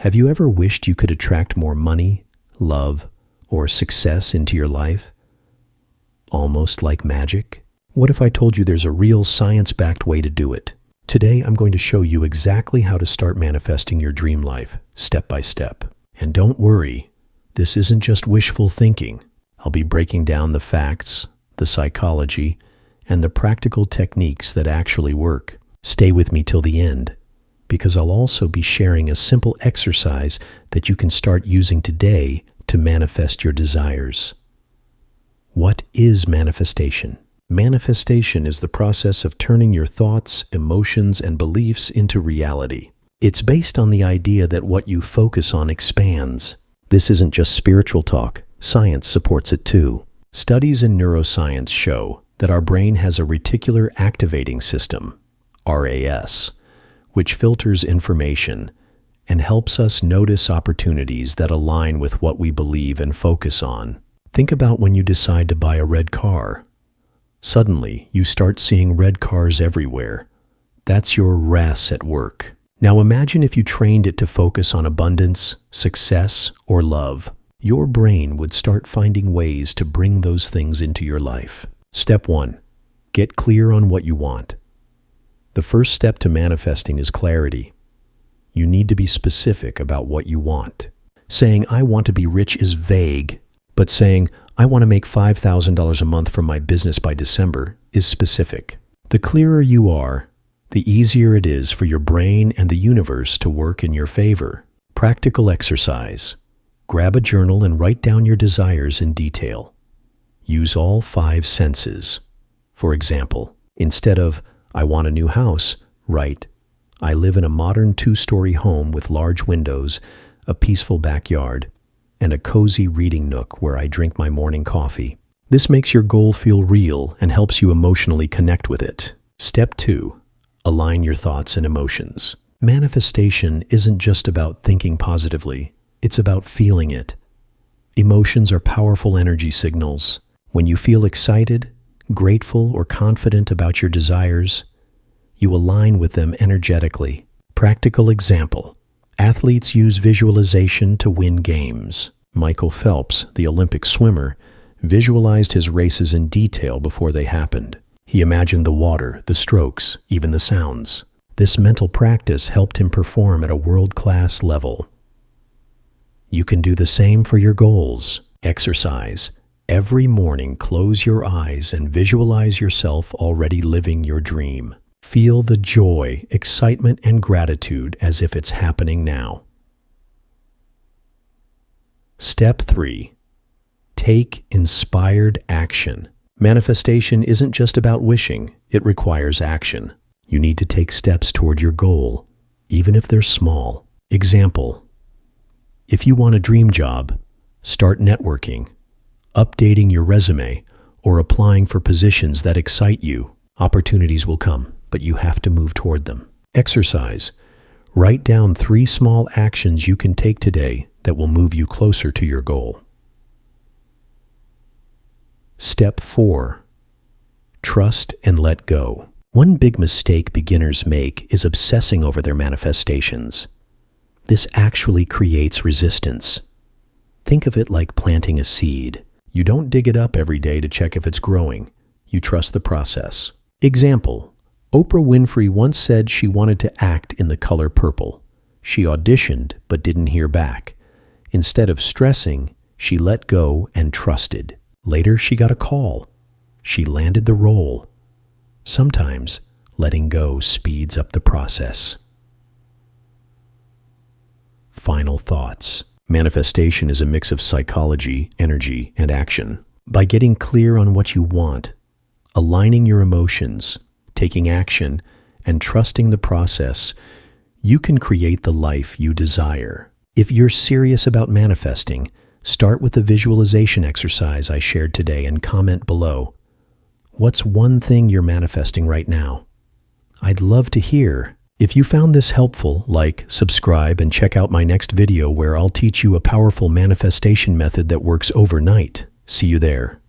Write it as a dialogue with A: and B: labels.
A: Have you ever wished you could attract more money, love, or success into your life? Almost like magic? What if I told you there's a real science-backed way to do it? Today, I'm going to show you exactly how to start manifesting your dream life, step by step. And don't worry, this isn't just wishful thinking. I'll be breaking down the facts, the psychology, and the practical techniques that actually work. Stay with me till the end, because I'll also be sharing a simple exercise that you can start using today to manifest your desires. What is manifestation? Manifestation is the process of turning your thoughts, emotions, and beliefs into reality. It's based on the idea that what you focus on expands. This isn't just spiritual talk. Science supports it too. Studies in neuroscience show that our brain has a reticular activating system, RAS, which filters information and helps us notice opportunities that align with what we believe and focus on. Think about when you decide to buy a red car. Suddenly, you start seeing red cars everywhere. That's your RAS at work. Now imagine if you trained it to focus on abundance, success, or love. Your brain would start finding ways to bring those things into your life. Step 1. Get clear on what you want. The first step to manifesting is clarity. You need to be specific about what you want. Saying, "I want to be rich" is vague, but saying, "I want to make $5,000 a month from my business by December" is specific. The clearer you are, the easier it is for your brain and the universe to work in your favor. Practical exercise. Grab a journal and write down your desires in detail. Use all 5 senses. For example, instead of "I want a new house," write, "I live in a modern 2-story home with large windows, a peaceful backyard, and a cozy reading nook where I drink my morning coffee." This makes your goal feel real and helps you emotionally connect with it. Step 2. Align your thoughts and emotions. Manifestation isn't just about thinking positively, it's about feeling it. Emotions are powerful energy signals. When you feel excited, grateful, or confident about your desires, you align with them energetically. Practical example. Athletes use visualization to win games. Michael Phelps, the Olympic swimmer, visualized his races in detail before they happened. He imagined the water, the strokes, even the sounds. This mental practice helped him perform at a world-class level. You can do the same for your goals. Exercise. Every morning, close your eyes and visualize yourself already living your dream. Feel the joy, excitement, and gratitude as if it's happening now. Step 3. Take inspired action. Manifestation isn't just about wishing, it requires action. You need to take steps toward your goal, even if they're small. Example. If you want a dream job, start networking, updating your resume, or applying for positions that excite you. Opportunities will come, but you have to move toward them. Exercise. Write down 3 small actions you can take today that will move you closer to your goal. Step 4. Trust and let go. One big mistake beginners make is obsessing over their manifestations. This actually creates resistance. Think of it like planting a seed. You don't dig it up every day to check if it's growing. You trust the process. Example. Oprah Winfrey once said she wanted to act in The Color Purple. She auditioned but didn't hear back. Instead of stressing, she let go and trusted. Later, she got a call. She landed the role. Sometimes, letting go speeds up the process. Final thoughts. Manifestation is a mix of psychology, energy, and action. By getting clear on what you want, aligning your emotions, taking action, and trusting the process, you can create the life you desire. If you're serious about manifesting, start with the visualization exercise I shared today and comment below. What's one thing you're manifesting right now? I'd love to hear. If you found this helpful, like, subscribe, and check out my next video where I'll teach you a powerful manifestation method that works overnight. See you there.